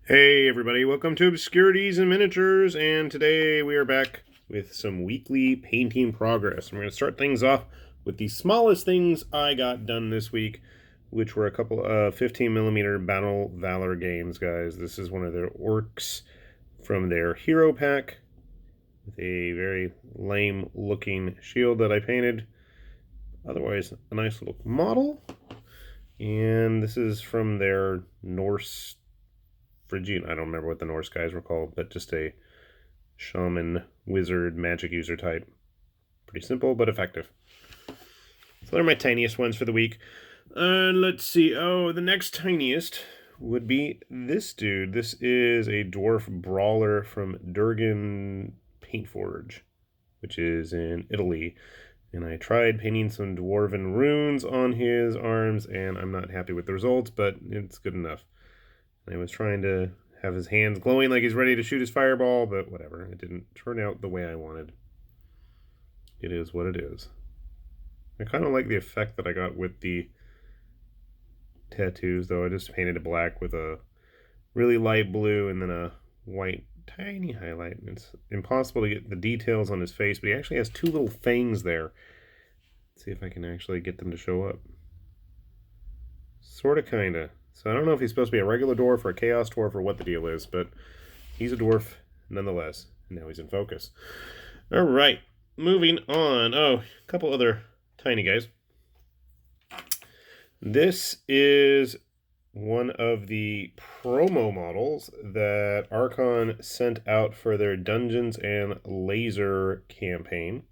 Hey everybody, welcome to Obscurities and Miniatures, and today we are back with some weekly painting progress. I'm going to start things off with the smallest things I got done this week, which were a couple of 15mm Battle Valor games, guys. This is one of their orcs from their hero pack with a very lame looking shield that I painted. Otherwise, a nice little model. And this is from their Norse Phrygian, I don't remember what the Norse guys were called, but just a shaman, wizard, magic user type. Pretty simple, but effective. So they're my tiniest ones for the week. Let's see. Oh, the next tiniest would be this dude. This is a Dwarf Brawler from Durgin Paint Forge, which is in Italy. And I tried painting some dwarven runes on his arms, and I'm not happy with the results, but it's good enough. I was trying to have his hands glowing like he's ready to shoot his fireball, but whatever. It didn't turn out the way I wanted. It is what it is. I kind of like the effect that I got with the tattoos, though. I just painted it black with a really light blue and then a white tiny highlight. It's impossible to get the details on his face, but he actually has two little fangs there. Let's see if I can actually get them to show up. Sorta, kinda. So I don't know if he's supposed to be a regular dwarf or a chaos dwarf or what the deal is, but he's a dwarf nonetheless. And now he's in focus. All right, moving on. Oh, a couple other tiny guys. This is one of the promo models that Archon sent out for their Dungeons and Laser campaign.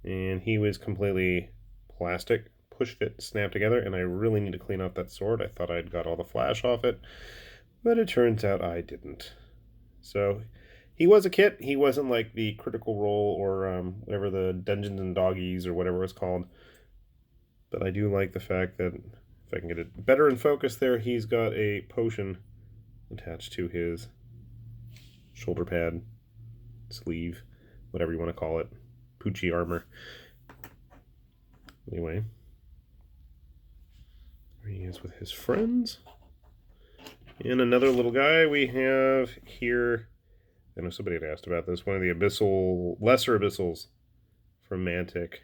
And he was completely plastic, push fit, snap together, and I really need to clean off that sword. I thought I'd got all the flash off it, but it turns out I didn't. So he was a kit. He wasn't like the Critical Role or whatever, the Dungeons and Doggies or whatever it's called. But I do like the fact that if I can get it better in focus there, he's got a potion attached to his shoulder pad, sleeve, whatever you want to call it, Poochie armor. Anyway, there he is with his friends. And another little guy we have here. I know somebody had asked about this. One of the Abyssal, lesser Abyssals from Mantic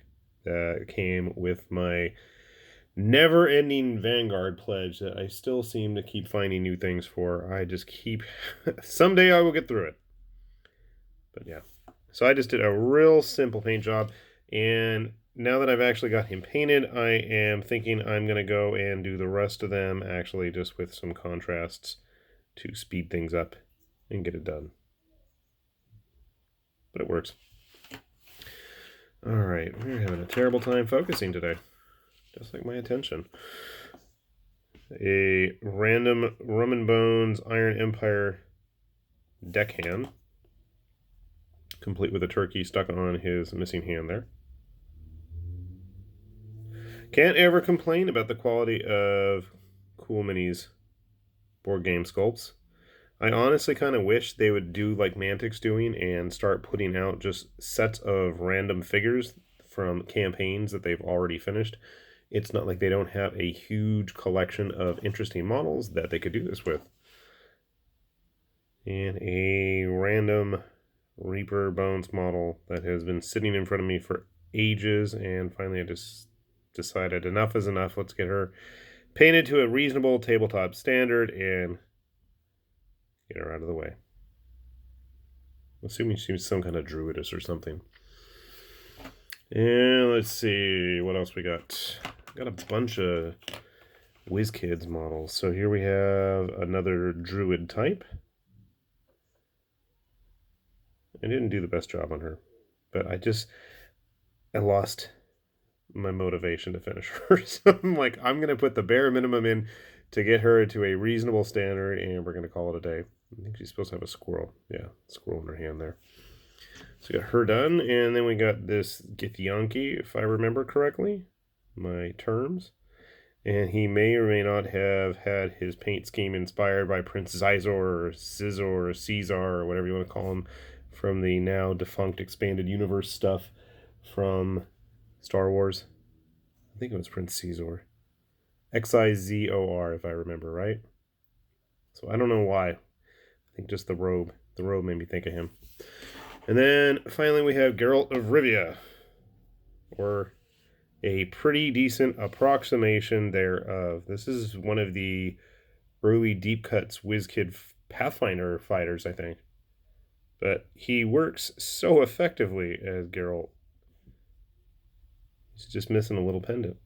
that came with my never-ending Vanguard pledge that I still seem to keep finding new things for. I just keep... Someday I will get through it. But yeah. So I just did a real simple paint job, and now that I've actually got him painted, I am thinking I'm going to go and do the rest of them actually just with some contrasts to speed things up and get it done. But it works. Alright, we're having a terrible time focusing today. Just like my attention. A random Rum and Bones Iron Empire deckhand, complete with a turkey stuck on his missing hand there. Can't ever complain about the quality of Cool Minis board game sculpts. I honestly kind of wish they would do like Mantic's doing and start putting out just sets of random figures from campaigns that they've already finished. It's not like they don't have a huge collection of interesting models that they could do this with. And a random Reaper Bones model that has been sitting in front of me for ages, and finally I just decided enough is enough. Let's get her painted to a reasonable tabletop standard and get her out of the way. I'm assuming she's some kind of druidess or something. And let's see what else we got. Got a bunch of WizKids models. So here we have another Druid type. I didn't do the best job on her, but I lost my motivation to finish her. So I'm like, I'm going to put the bare minimum in to get her to a reasonable standard, and we're going to call it a day. I think she's supposed to have a squirrel. Yeah, squirrel in her hand there. So we got her done, and then we got this Yongki, if I remember correctly, my terms. And he may or may not have had his paint scheme inspired by Prince Zizor or Scizor or Caesar or whatever you want to call him from the now defunct expanded universe stuff from Star Wars. I think it was Prince Caesar. Xizor, if I remember right. So I don't know why. think just the robe. The robe made me think of him. And then finally we have Geralt of Rivia, or a pretty decent approximation thereof. This is one of the early deep cuts WizKid Pathfinder fighters, I think. But he works so effectively as Geralt. He's just missing a little pendant.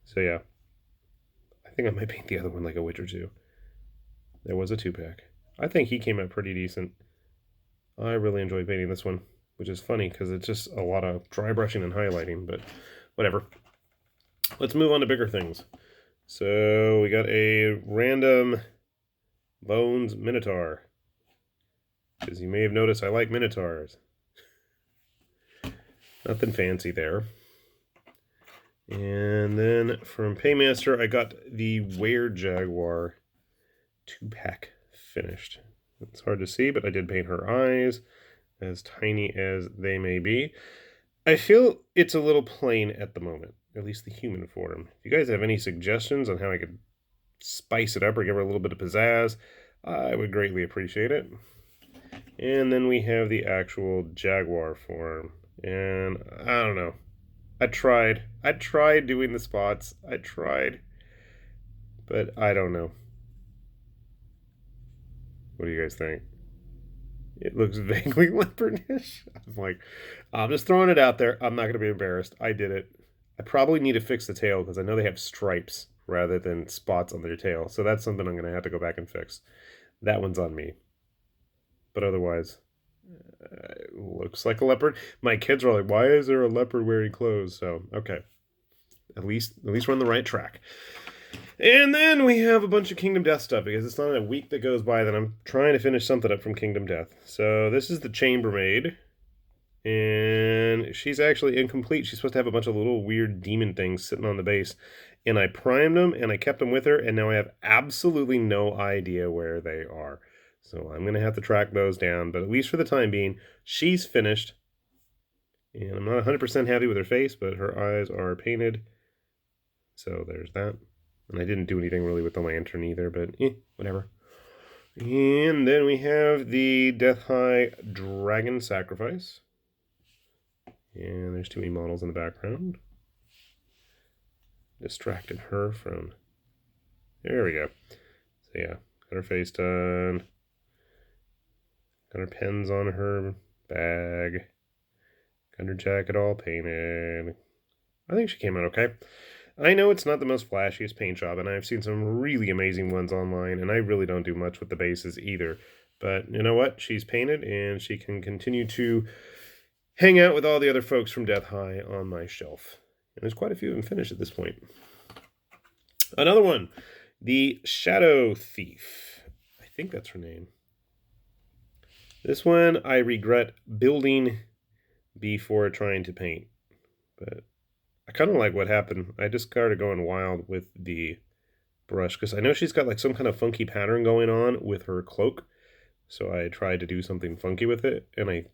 So yeah, I think I might paint the other one like a Witcher 2. There was a 2-pack. I think he came out pretty decent. I really enjoyed painting this one, which is funny because it's just a lot of dry brushing and highlighting, but whatever. Let's move on to bigger things. So we got a random Bones Minotaur. As you may have noticed, I like Minotaurs. Nothing fancy there. And then from Paymaster, I got the Jaguar 2-pack finished. It's hard to see, but I did paint her eyes, as tiny as they may be. I feel it's a little plain at the moment, at least the human form. If you guys have any suggestions on how I could spice it up or give her a little bit of pizzazz, I would greatly appreciate it. And then we have the actual Jaguar form. And I don't know. I tried doing the spots. I tried. But I don't know. What do you guys think? It looks vaguely leopardish. I'm just throwing it out there. I'm not going to be embarrassed. I did it. I probably need to fix the tail because I know they have stripes rather than spots on their tail. So that's something I'm going to have to go back and fix. That one's on me. But otherwise, it looks like a leopard. My kids are like, why is there a leopard wearing clothes? So, okay. At least we're on the right track. And then we have a bunch of Kingdom Death stuff, because it's not a week that goes by that I'm trying to finish something up from Kingdom Death. So this is the Chambermaid, and she's actually incomplete. She's supposed to have a bunch of little weird demon things sitting on the base, and I primed them, and I kept them with her, and now I have absolutely no idea where they are. So I'm going to have to track those down, but at least for the time being, she's finished. And I'm not 100% happy with her face, but her eyes are painted. So there's that. And I didn't do anything really with the lantern either, but whatever. And then we have the Death High Dragon Sacrifice. And there's too many models in the background. Distracted her from... There we go. So yeah, got her face done. Got her pens on her bag. Got her jacket all painted. I think she came out okay. I know it's not the most flashiest paint job, and I've seen some really amazing ones online, and I really don't do much with the bases either. But you know what? She's painted, and she can continue to hang out with all the other folks from Death High on my shelf. And there's quite a few of them finished at this point. Another one, the Shadow Thief. I think that's her name. This one I regret building before trying to paint, but I kind of like what happened. I just started going wild with the brush because I know she's got like some kind of funky pattern going on with her cloak. So I tried to do something funky with it, and I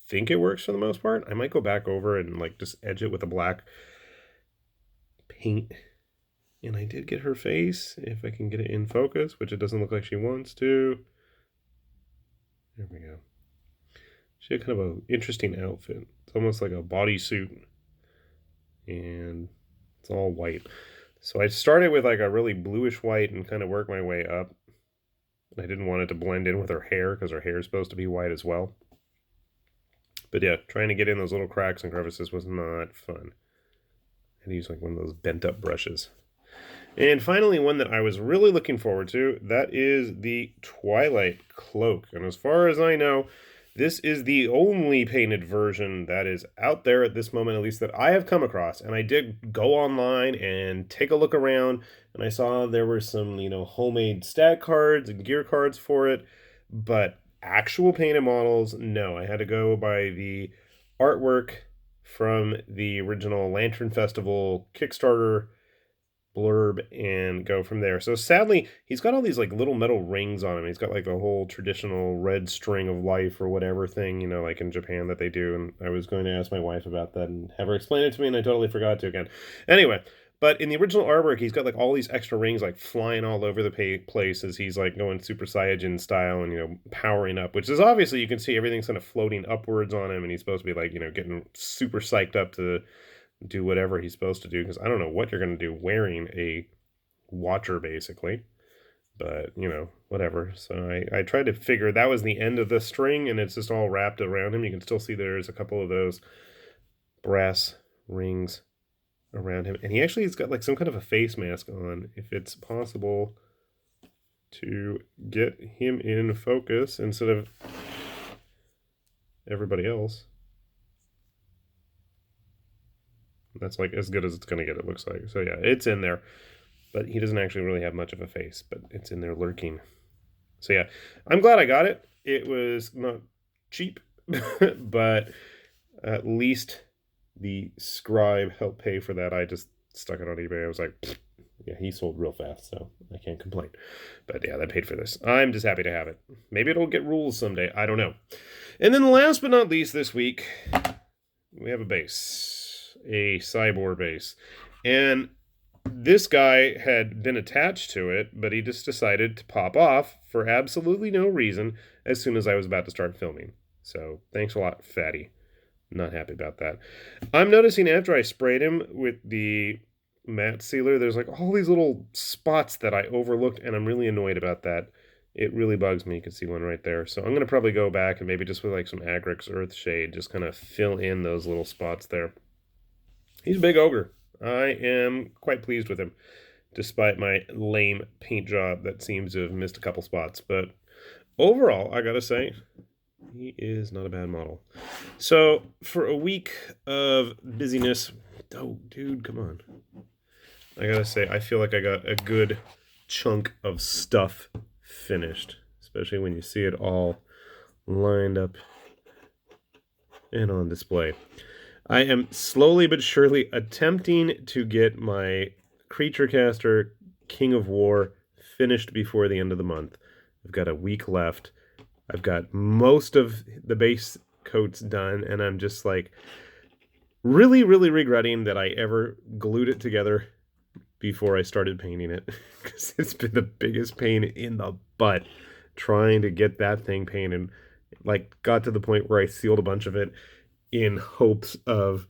think it works for the most part. I might go back over and like just edge it with a black paint. And I did get her face, if I can get it in focus, which it doesn't look like she wants to. There we go. She had kind of an interesting outfit. It's almost like a bodysuit. And it's all white. So I started with like a really bluish white and kind of worked my way up. I didn't want it to blend in with her hair because her hair is supposed to be white as well. But yeah, trying to get in those little cracks and crevices was not fun. I had to use like one of those bent up brushes. And finally, one that I was really looking forward to, that is the Twilight Cloak. And as far as I know, this is the only painted version that is out there at this moment, at least that I have come across. And I did go online and take a look around, and I saw there were some, homemade stat cards and gear cards for it. But actual painted models, no. I had to go by the artwork from the original Lantern Festival Kickstarter blurb and go from there. So sadly, he's got all these like little metal rings on him. He's got like the whole traditional red string of life or whatever thing, like in Japan that they do. And I was going to ask my wife about that and have her explain it to me, and I totally forgot to again. Anyway, But in the original artwork, he's got like all these extra rings like flying all over the place as he's like going Super Saiyajin style and, you know, powering up, which is obviously you can see everything's kind of floating upwards on him, and he's supposed to be like, you know, getting super psyched up to do whatever he's supposed to do, because I don't know what you're going to do wearing a watcher, basically. But, you know, whatever. So I tried to figure that was the end of the string, and it's just all wrapped around him. You can still see there's a couple of those brass rings around him. And he actually has got like some kind of a face mask on, if it's possible to get him in focus instead of everybody else. That's like as good as it's going to get, it looks like. So yeah, it's in there. But he doesn't actually really have much of a face, but it's in there lurking. So yeah, I'm glad I got it. It was not cheap, but at least the scribe helped pay for that. I just stuck it on eBay. I was like, yeah, he sold real fast, so I can't complain. But yeah, that paid for this. I'm just happy to have it. Maybe it'll get rules someday. I don't know. And then last but not least this week, we have a base. A Scibor base. And this guy had been attached to it, but he just decided to pop off for absolutely no reason as soon as I was about to start filming. So thanks a lot, fatty. Not happy about that. I'm noticing after I sprayed him with the matte sealer, there's like all these little spots that I overlooked, and I'm really annoyed about that. It really bugs me. You can see one right there. So I'm going to probably go back and maybe just with like some Agrix Earthshade, just kind of fill in those little spots there. He's a big ogre. I am quite pleased with him, despite my lame paint job that seems to have missed a couple spots. But overall, I gotta say, he is not a bad model. So, for a week of busyness... Oh, dude, come on. I gotta say, I feel like I got a good chunk of stuff finished, especially when you see it all lined up and on display. I am slowly but surely attempting to get my Creature Caster King of War finished before the end of the month. I've got a week left. I've got most of the base coats done, and I'm just like really, really regretting that I ever glued it together before I started painting it, because it's been the biggest pain in the butt trying to get that thing painted. Like, got to the point where I sealed a bunch of it in hopes of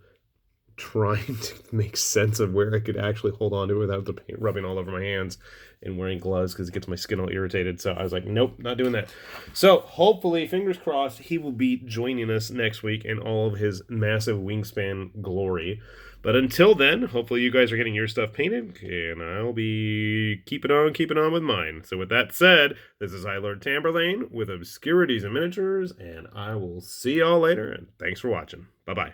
trying to make sense of where I could actually hold on to it without the paint rubbing all over my hands and wearing gloves because it gets my skin all irritated. So I was like, nope, not doing that. So hopefully, fingers crossed, he will be joining us next week in all of his massive wingspan glory. But until then, hopefully you guys are getting your stuff painted, and I'll be keeping on with mine. So with that said, this is Lord Chamberlain with Obscurities and Miniatures, and I will see y'all later, and thanks for watching. Bye-bye.